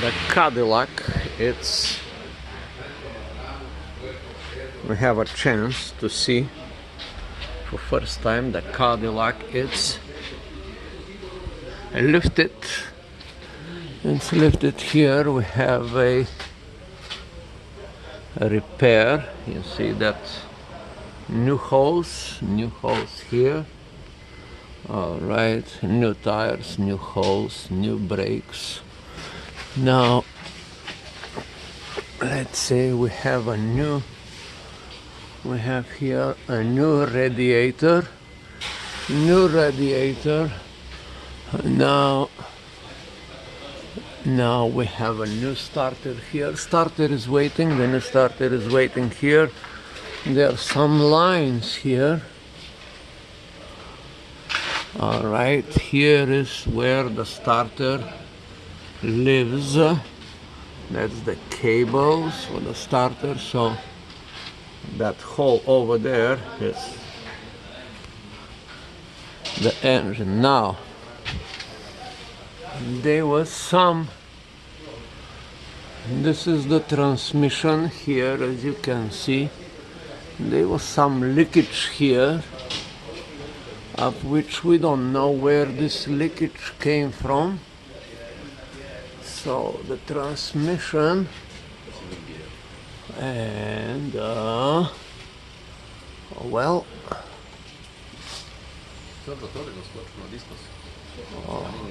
the Cadillac. We have a chance to see for first time the Cadillac. It's lifted. It's lifted here. We have a repair. You see that new hose here. All right, new tires, new hose, new brakes. Now let's say we have here a new radiator. Now we have a new starter here. Starter is waiting. The new starter is waiting here. There are some lines here. All right, here is where the starter lives. That's the cables for the starter. So that hole over there is the engine. Now there was some, this is the transmission here, as you can see. There was some leakage here, of which we don't know where this leakage came from. So the transmission and well,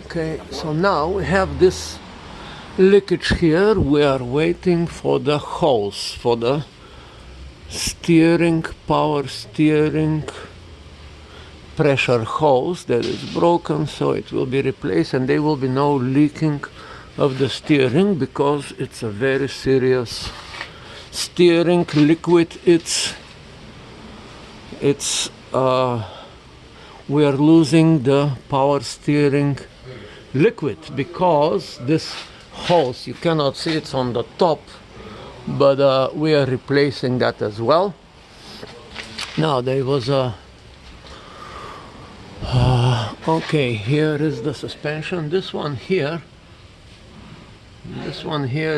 okay, so now we have this leakage here. We are waiting for the hose for the steering, power steering pressure hose that is broken, so it will be replaced and there will be no leaking of the steering, because it's a very serious steering liquid. We are losing the power steering liquid because this hose, you cannot see it's on the top, but we are replacing that as well. Now there was a okay, here is the suspension. This one here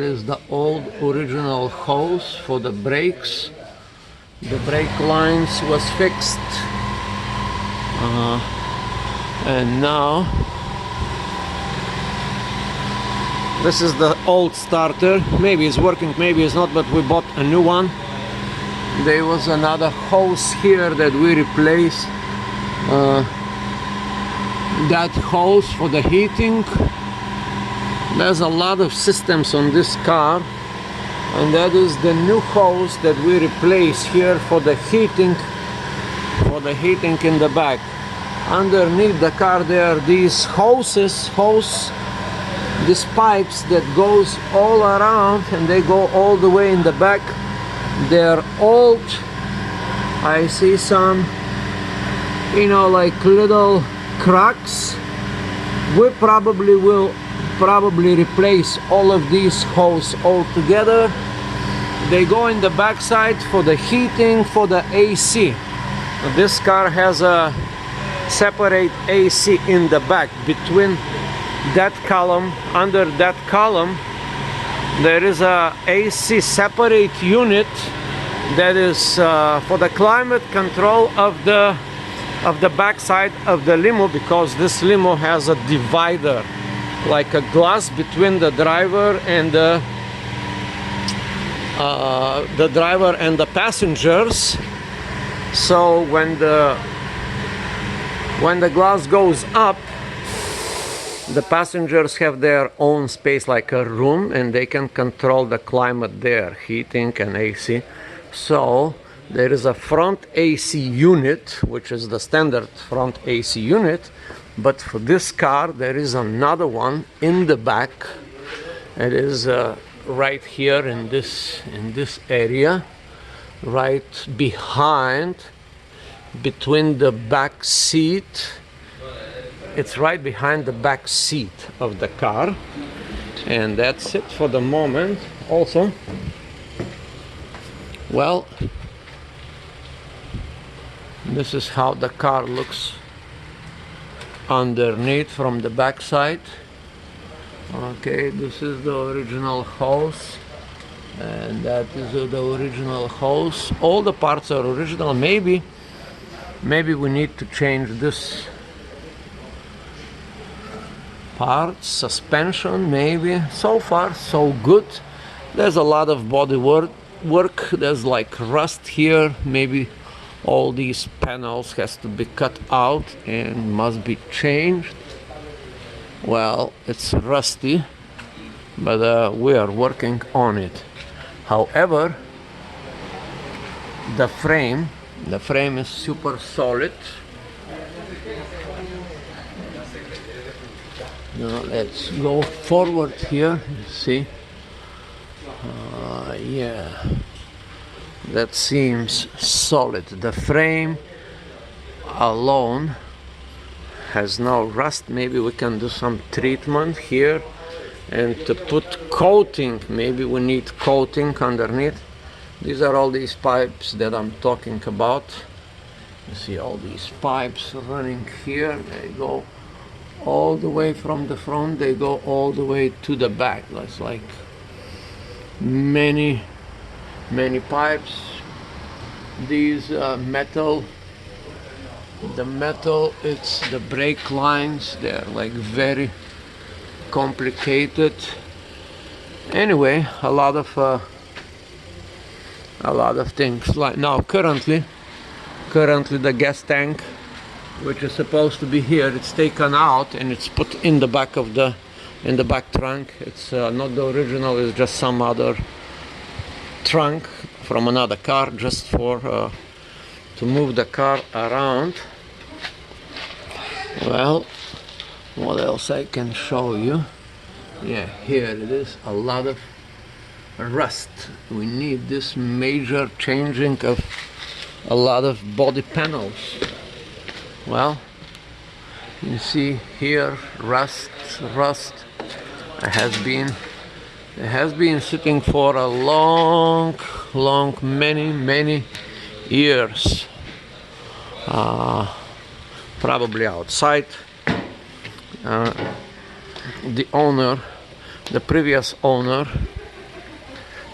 is the old original hose for the brakes. The brake lines was fixed, and now this is the old starter. Maybe it's working, maybe it's not, but we bought a new one. There was another hose here that we replaced. That hose for the heating. There's a lot of systems on this car, and that is the new hose that we replace here for the heating in the back. Underneath the car there are these these pipes that goes all around, and they go all the way in the back. They're old. I see some, like little cracks. We will probably replace all of these hoses all together. They go in the backside for the heating, for the AC. This car has a separate AC in the back. Between that column, under that column, there is a AC separate unit that is for the climate control of the backside of the limo, because this limo has a divider, like a glass between the driver and the passengers. So when the glass goes up, the passengers have their own space, like a room, and they can control the climate there, heating and AC. So there is a front AC unit, which is the standard front AC unit, but for this car there is another one in the back. It is right here in this area, right behind, between the back seat. It's right behind the back seat of the car, and that's it for the moment. Also, well, this is how the car looks underneath from the back side. Okay, this is the original hose, and that is the original hose. All the parts are original. Maybe we need to change this part, suspension maybe. So far so good. There's a lot of body work. There's like rust here. Maybe all these panels has to be cut out and must be changed. Well, it's rusty, but we are working on it. However, the frame is super solid. Now let's go forward here. See, yeah, that seems solid. The frame alone has no rust. Maybe we can do some treatment here, and to put coating, maybe we need coating underneath. These are all these pipes that I'm talking about. You see all these pipes running here. They go all the way from the front, they go all the way to the back. That's like many pipes. These metal, it's the brake lines. They're like very complicated. Anyway, a lot of things. Like now, currently the gas tank, which is supposed to be here, it's taken out and it's put in the back of in the back trunk. It's not the original. It's just some other trunk from another car, just for to move the car around. Well, what else I can show you? Yeah, here it is. A lot of rust. We need this major changing of a lot of body panels. Well, you see here, rust. It has been sitting for a long, many years. Probably outside. The previous owner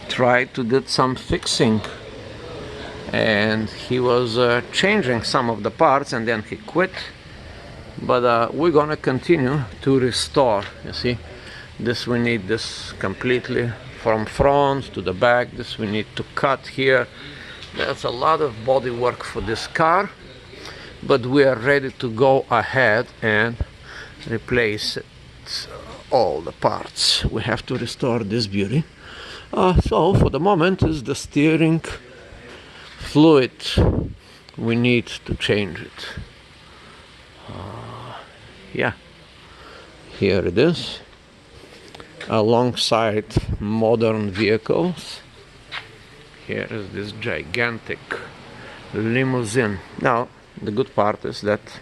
tried to do some fixing, and he was changing some of the parts, and then he quit. But we're gonna continue to restore. You see, this we need this completely from front to the back. This we need to cut here. There's a lot of body work for this car, but we are ready to go ahead and replace it, all the parts. We have to restore this beauty. So for the moment is the steering fluid. We need to change it. Yeah, here it is, alongside modern vehicles. Here is this gigantic limousine. Now the good part is that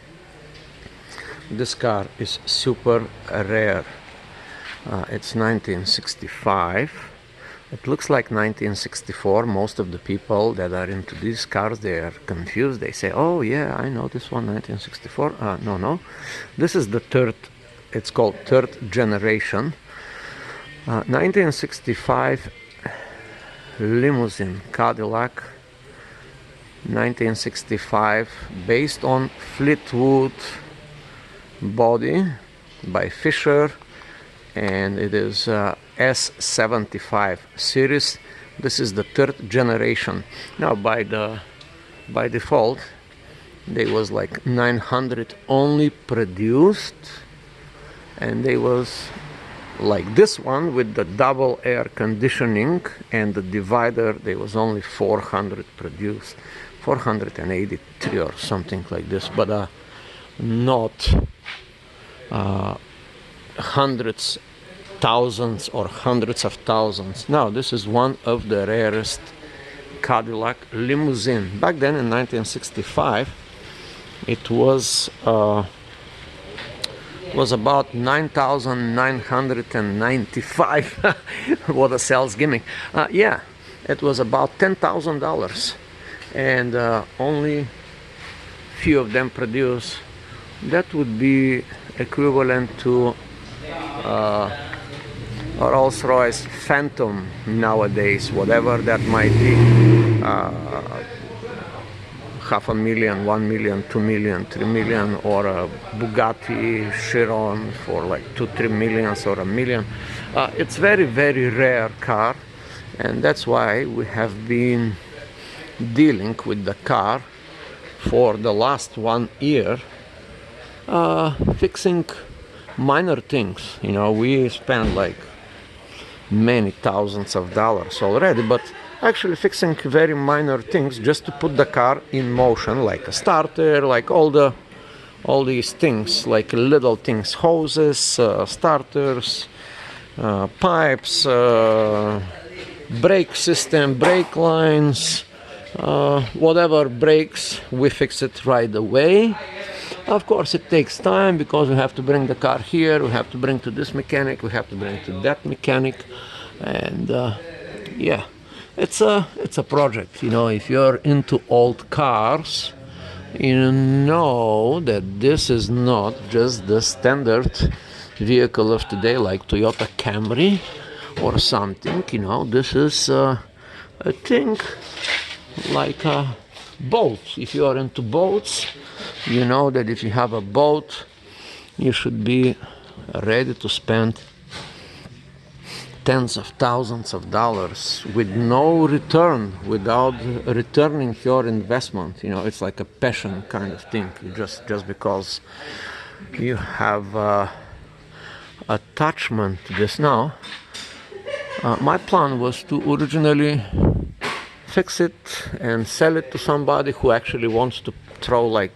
this car is super rare. It's 1965. It looks like 1964. Most of the people that are into these cars, they are confused. They say, oh yeah, I know this one, 1964. No. This is the third, it's called third generation. 1965 limousine, Cadillac. 1965, based on Fleetwood body by Fisher, and it is S75 series. This is the third generation. Now by default there was like 900 only produced, and they was like this one with the double air conditioning and the divider. There was only 400 produced, 483 or something like this, but not hundreds, thousands or hundreds of thousands. Now this is one of the rarest Cadillac limousine. Back then in 1965 it was about 9,995. What a sales gimmick. Yeah, it was about $10,000, and only few of them produced. That would be equivalent to Rolls-Royce Phantom nowadays, whatever that might be, $500,000, 1 million, 2 million, 3 million, or a Bugatti Chiron for like 2-3 millions or a million. It's very, very rare car, and that's why we have been dealing with the car for the last 1 year, fixing minor things. You know, we spend like many thousands of dollars already, but actually fixing very minor things just to put the car in motion, like a starter, like all these things, like little things, hoses, starters, pipes, brake system, brake lines, whatever breaks, we fix it right away. Of course, it takes time because we have to bring the car here, we have to bring to this mechanic, we have to bring to that mechanic, and yeah, it's a project. You know, if you're into old cars, you know that this is not just the standard vehicle of today, like Toyota Camry or something. You know, this is a thing like a boat. If you are into boats, you know that if you have a boat, you should be ready to spend tens of thousands of dollars with no return, without returning your investment. You know, it's like a passion kind of thing. Just because you have attachment to this. Now, my plan was to originally fix it and sell it to somebody who actually wants to throw like